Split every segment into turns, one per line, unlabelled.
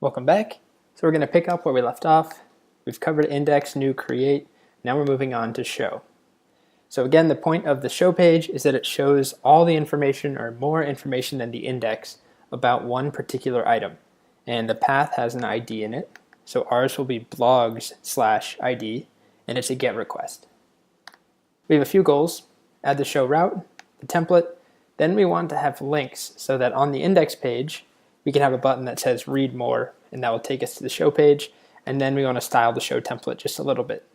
Welcome back. So we're going to pick up where we left off. We've covered index, new, create. Now we're moving on to show. So again, the point of the show page is that it shows all the information or more information than the index about one particular item. And the path has an ID in it. So ours will be blogs/ID, and it's a GET request. We have a few goals. Add the show route, the template. Then we want to have links so that on the index page, we can have a button that says read more, and that will take us to the show page. And then we want to style the show template just a little bit.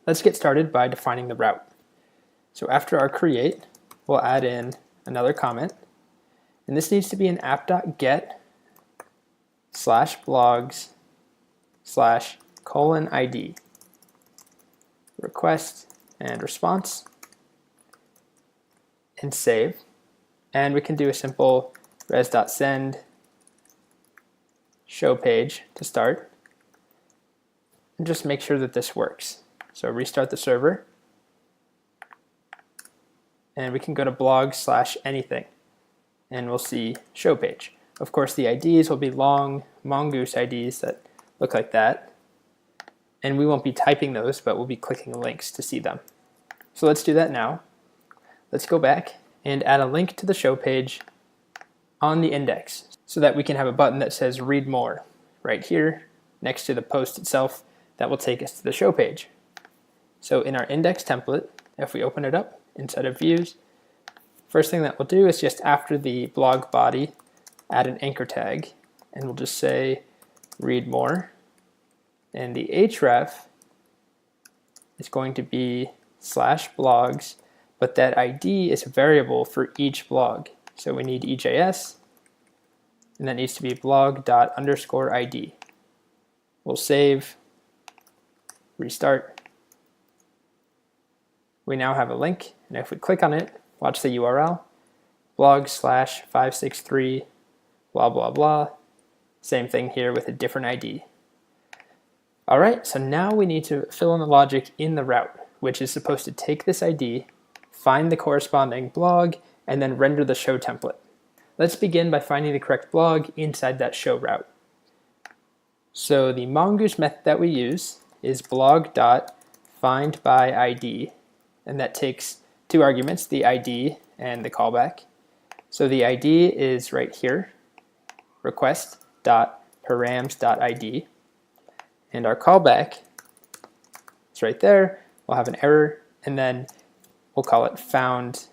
Let's get started by defining the route. So after our create, we'll add in another comment. And this needs to be an app.get/blogs/:ID. Request and response. And save. And we can do a simple res.send show page to start. And just make sure that this works. So restart the server. And we can go to blog/anything. And we'll see show page. Of course, the IDs will be long mongoose IDs that look like that. And we won't be typing those, but we'll be clicking links to see them. So let's do that now. Let's go back and add a link to the show page on the index so that we can have a button that says read more right here next to the post itself. That will take us to the show page. So in our index template, if we open it up inside of views, first thing that we'll do is just after the blog body, add an anchor tag, and we'll just say read more. And the href is going to be /blogs, but that ID is a variable for each blog. So we need EJS, and that needs to be blog._ID. We'll save, restart. We now have a link, and if we click on it, watch the URL, blog/563 blah blah blah. Same thing here with a different ID. All right, so now we need to fill in the logic in the route, which is supposed to take this ID, find the corresponding blog, and then render the show template. Let's begin by finding the correct blog inside that show route. So the mongoose method that we use is blog.findById, and that takes two arguments, the ID and the callback. So the ID is right here, request.params.id, and our callback is right there. We'll have an error, and then we'll call it found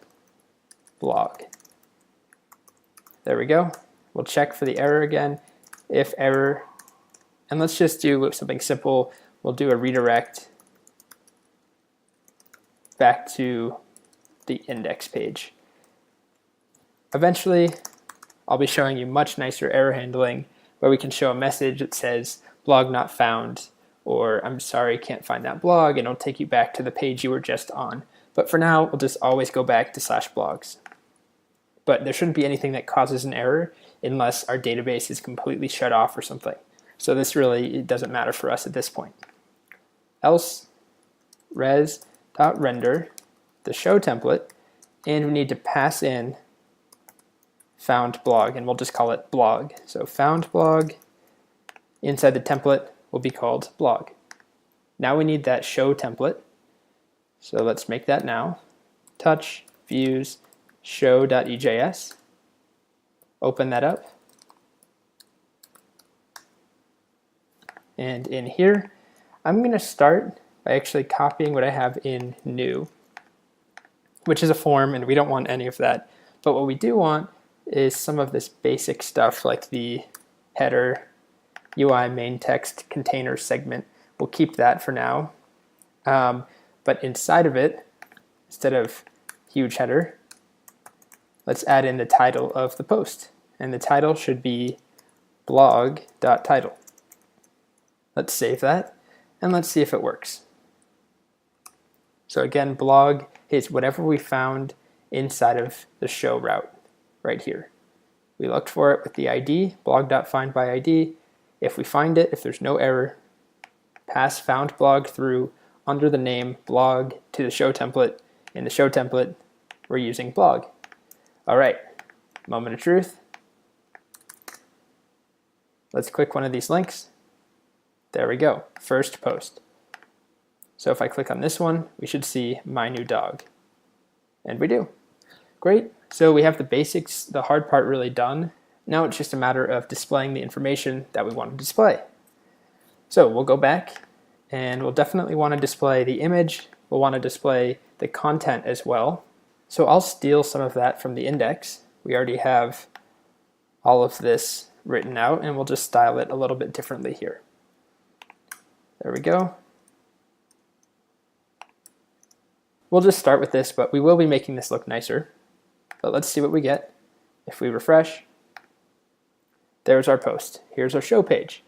blog. There we go. We'll check for the error again, if error, and let's just do something simple. We'll do a redirect back to the index page. Eventually, I'll be showing you much nicer error handling where we can show a message that says blog not found, or I'm sorry, can't find that blog, and it'll take you back to the page you were just on. But for now, we'll just always go back to /blogs. But there shouldn't be anything that causes an error unless our database is completely shut off or something. So this really doesn't matter for us at this point. Else res.render the show template, and we need to pass in found blog, and we'll just call it blog. So found blog inside the template will be called blog. Now we need that show template. So let's make that now. Touch, views, show.ejs. Open that up. And in here, I'm going to start by actually copying what I have in new, which is a form, and we don't want any of that. But what we do want is some of this basic stuff like the header, UI main text, container segment. We'll keep that for now. But inside of it, instead of huge header, let's add in the title of the post. And the title should be blog.title. Let's save that, and let's see if it works. So again, blog is whatever we found inside of the show route right here. We looked for it with the ID, blog.findById. If we find it, if there's no error, pass found blog through under the name blog to the show template. In the show template, we're using blog. All right, moment of truth. Let's click one of these links. There we go, first post. So if I click on this one, we should see my new dog. And we do. Great. So we have the basics, the hard part really done. Now it's just a matter of displaying the information that we want to display. So we'll go back and we'll definitely want to display the image. We'll want to display the content as well. So I'll steal some of that from the index. We already have all of this written out and we'll just style it a little bit differently here. There we go. We'll just start with this, but we will be making this look nicer. But let's see what we get. If we refresh, there's our post. Here's our show page.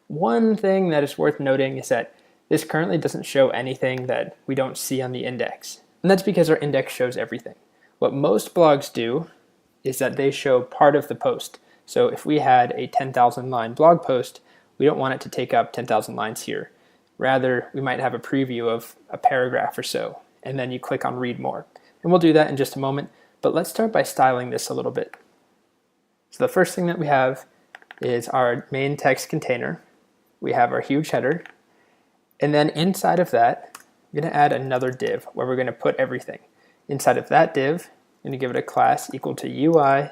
One thing that is worth noting is that this currently doesn't show anything that we don't see on the index. And that's because our index shows everything. What most blogs do is that they show part of the post. So if we had a 10,000 line blog post, we don't want it to take up 10,000 lines here. Rather, we might have a preview of a paragraph or so, and then you click on read more. And we'll do that in just a moment, but let's start by styling this a little bit. So the first thing that we have is our main text container. We have our huge header, and then inside of that, I'm going to add another div where we're going to put everything. Inside of that div, I'm going to give it a class equal to UI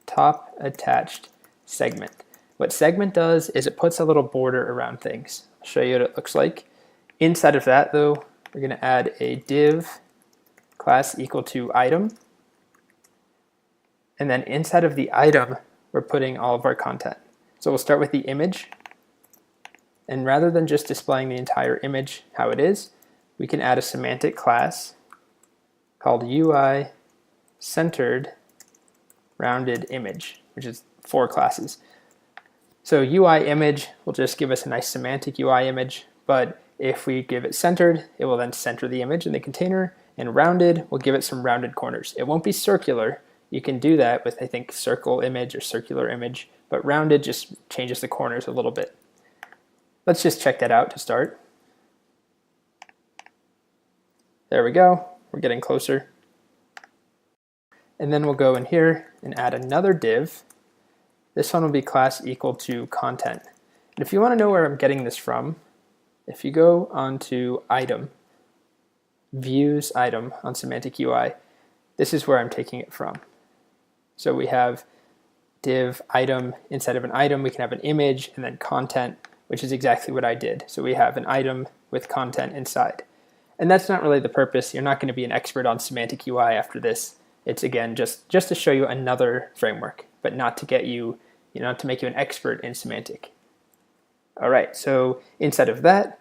top attached segment. What segment does is it puts a little border around things. I'll show you what it looks like. Inside of that though, we're going to add a div class equal to item. And then inside of the item, we're putting all of our content. So we'll start with the image. And rather than just displaying the entire image how it is, we can add a semantic class called UI centered rounded image, which is 4 classes. So UI image will just give us a nice semantic UI image, but if we give it centered, it will then center the image in the container, and rounded will give it some rounded corners. It won't be circular. You can do that with, I think, circle image or circular image, but rounded just changes the corners a little bit. Let's just check that out to start. There we go. We're getting closer. And then we'll go in here and add another div. This one will be class equal to content. And if you want to know where I'm getting this from, if you go onto item, views item on semantic UI, this is where I'm taking it from. So we have div item. Inside of an item, we can have an image and then content, which is exactly what I did. So we have an item with content inside. And that's not really the purpose. You're not going to be an expert on semantic UI after this. It's again just to show you another framework, but not to get you, not to make you an expert in semantic. All right, so inside of that,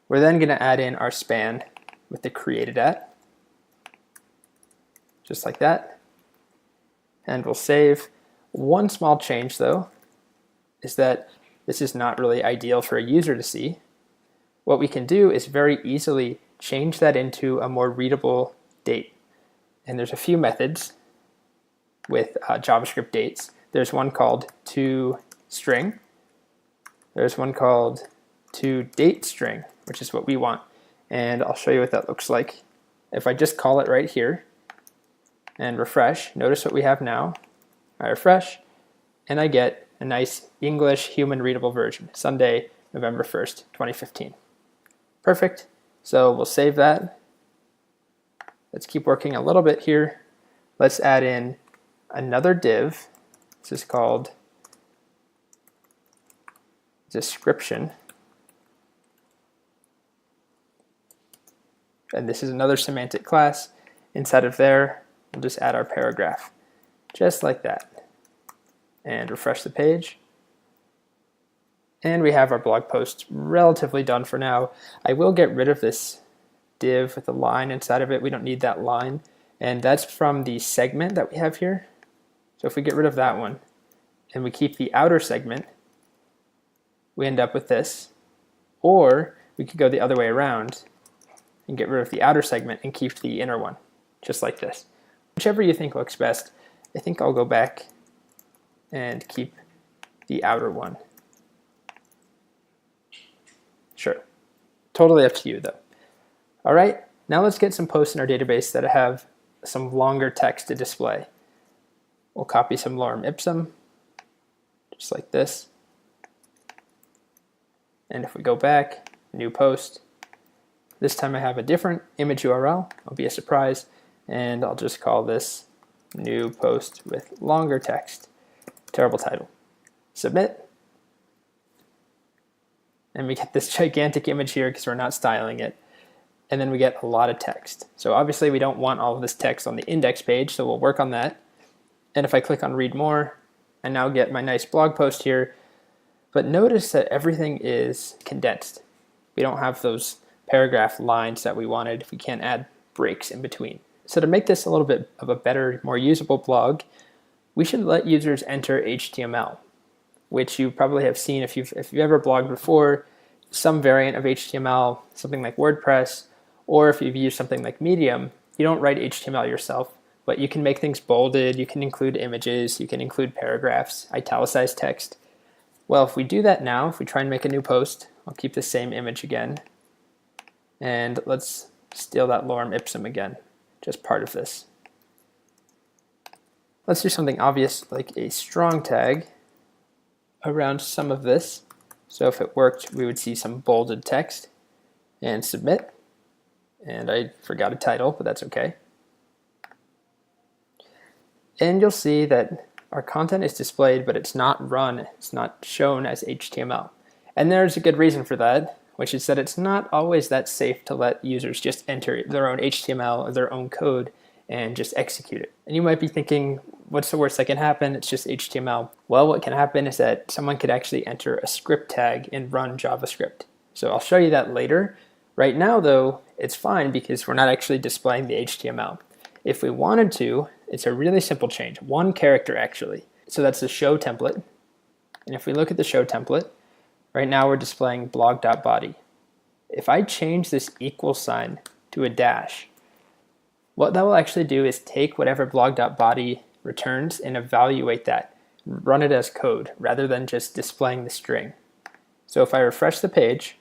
we're then going to add in our span with the created at, just like that. And we'll save. One small change though is that this is not really ideal for a user to see. What we can do is very easily change that into a more readable date. And there's a few methods with JavaScript dates. There's one called toString. There's one called toDateString, which is what we want. And I'll show you what that looks like. If I just call it right here and refresh, notice what we have now. I refresh, and I get a nice English human readable version, Sunday, November 1st, 2015. Perfect. So we'll save that. Let's keep working a little bit here. Let's add in another div. This is called description. And this is another semantic class. Inside of there, we'll just add our paragraph, just like that. And refresh the page. And we have our blog post relatively done for now. I will get rid of this div with a line inside of it. We don't need that line. And that's from the segment that we have here. So if we get rid of that one and we keep the outer segment, we end up with this. Or we could go the other way around and get rid of the outer segment and keep the inner one, just like this. Whichever you think looks best. I think I'll go back and keep the outer one. Sure. Totally up to you though. All right, now let's get some posts in our database that have some longer text to display. We'll copy some lorem ipsum, just like this. And if we go back, new post, this time I have a different image URL. It'll be a surprise. And I'll just call this new post with longer text. Terrible title. Submit. And we get this gigantic image here because we're not styling it. And then we get a lot of text. So obviously we don't want all of this text on the index page, so we'll work on that. And if I click on read more, I now get my nice blog post here. But notice that everything is condensed. We don't have those paragraph lines that we wanted. We can't add breaks in between. So to make this a little bit of a better, more usable blog, we should let users enter HTML, which you probably have seen if you've ever blogged before, some variant of HTML, something like WordPress, or if you've used something like Medium, you don't write HTML yourself, but you can make things bolded, you can include images, you can include paragraphs, italicized text. Well, if we do that now, if we try and make a new post, I'll keep the same image again, and let's steal that lorem ipsum again, just part of this. Let's do something obvious like a strong tag around some of this. So if it worked, we would see some bolded text, and submit. And I forgot a title, but that's okay. And you'll see that our content is displayed, but it's not run, it's not shown as HTML. And there's a good reason for that, which is that it's not always that safe to let users just enter their own HTML or their own code and just execute it. And you might be thinking, what's the worst that can happen? It's just HTML. Well, what can happen is that someone could actually enter a script tag and run JavaScript. So I'll show you that later. Right now, though, it's fine because we're not actually displaying the HTML. If we wanted to, it's a really simple change, one character actually. So that's the show template. And if we look at the show template, right now we're displaying blog.body. If I change this equal sign to a dash, what that will actually do is take whatever blog.body returns and evaluate that, run it as code rather than just displaying the string. So if I refresh the page,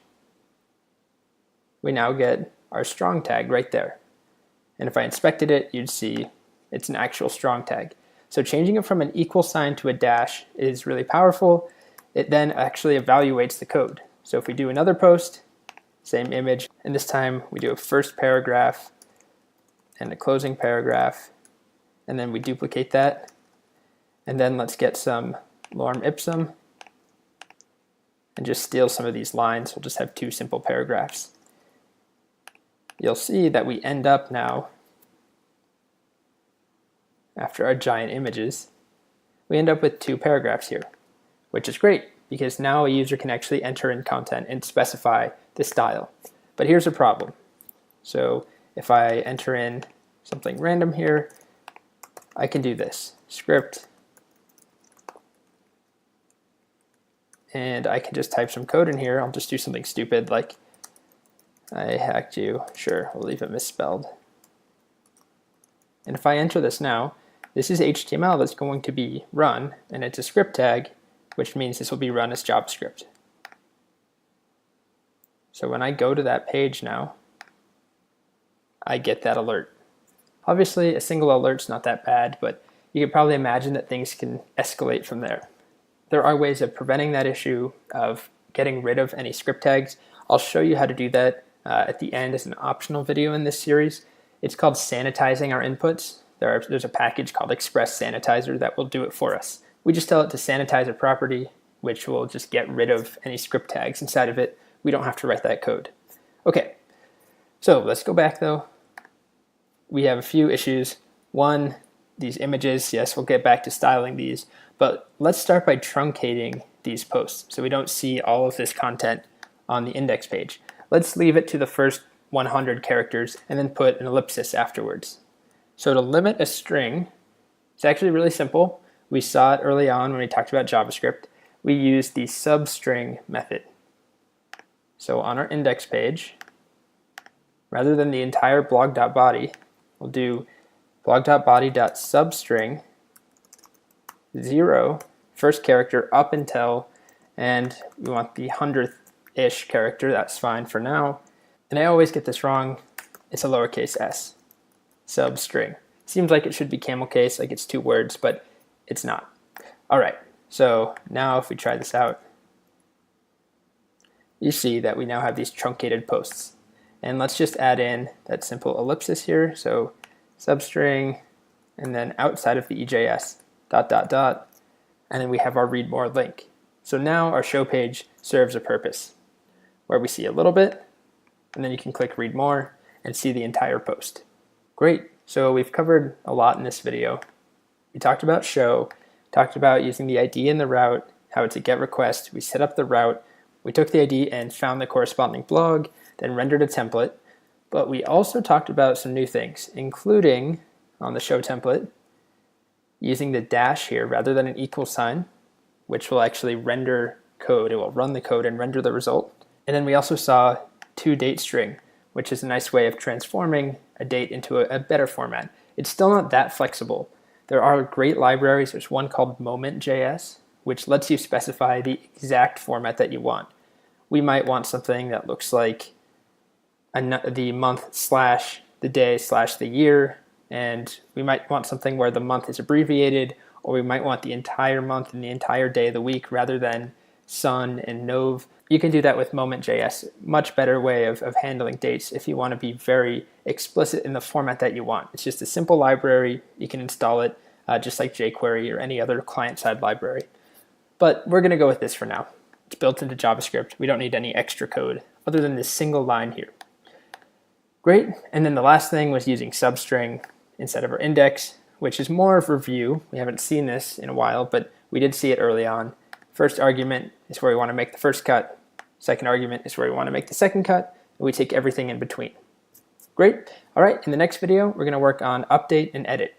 we now get our strong tag right there. And if I inspected it, you'd see it's an actual strong tag. So changing it from an equal sign to a dash is really powerful. It then actually evaluates the code. So if we do another post, same image, and this time we do a first paragraph and a closing paragraph, and then we duplicate that. And then let's get some lorem ipsum and just steal some of these lines. We'll just have two simple paragraphs. You'll see that we end up now, after our giant images, we end up with two paragraphs here, which is great because now a user can actually enter in content and specify the style. But here's a problem. So if I enter in something random here, I can do this, script, and I can just type some code in here. I'll just do something stupid like I hacked you. Sure, we'll leave it misspelled. And if I enter this now, this is HTML that's going to be run, and it's a script tag, which means this will be run as JavaScript. So when I go to that page now, I get that alert. Obviously, a single alert's not that bad, but you can probably imagine that things can escalate from there. There are ways of preventing that issue, of getting rid of any script tags. I'll show you how to do that at the end as an optional video in this series. It's called sanitizing our inputs. There's a package called Express Sanitizer that will do it for us. We just tell it to sanitize a property, which will just get rid of any script tags inside of it. We don't have to write that code. Okay, so let's go back though. We have a few issues. One, these images, yes, we'll get back to styling these, but let's start by truncating these posts so we don't see all of this content on the index page. Let's leave it to the first 100 characters and then put an ellipsis afterwards. So to limit a string, it's actually really simple. We saw it early on when we talked about JavaScript. We use the substring method. So on our index page, rather than the entire blog.body, we'll do blog.body.substring 0, first character up until, and we want the 100th-ish character, that's fine for now. And I always get this wrong, it's a lowercase s, substring. Seems like it should be camel case, like it's two words, but it's not. All right, so now if we try this out, you see that we now have these truncated posts. And let's just add in that simple ellipsis here. So substring, and then outside of the EJS, ... and then we have our read more link. So now our show page serves a purpose where we see a little bit, and then you can click read more and see the entire post. Great, so we've covered a lot in this video. We talked about show, talked about using the ID in the route, how it's a GET request, we set up the route, we took the ID and found the corresponding blog, then rendered a template, but we also talked about some new things, including on the show template, using the dash here rather than an equal sign, which will actually render code. It will run the code and render the result. And then we also saw toDateString, which is a nice way of transforming a date into a better format. It's still not that flexible. There are great libraries. There's one called Moment.js, which lets you specify the exact format that you want. We might want something that looks like the month slash the day slash the year, and we might want something where the month is abbreviated, or we might want the entire month and the entire day of the week rather than sun and nov. You can do that with Moment.js, much better way of handling dates if you want to be very explicit in the format that you want. It's just a simple library. You can install it just like jQuery or any other client-side library. But we're going to go with this for now. It's built into JavaScript. We don't need any extra code other than this single line here. Great, and then the last thing was using substring instead of our index, which is more of review. We haven't seen this in a while, but we did see it early on. First argument is where we want to make the first cut. Second argument is where we want to make the second cut, and we take everything in between. Great. All right, in the next video, we're going to work on update and edit.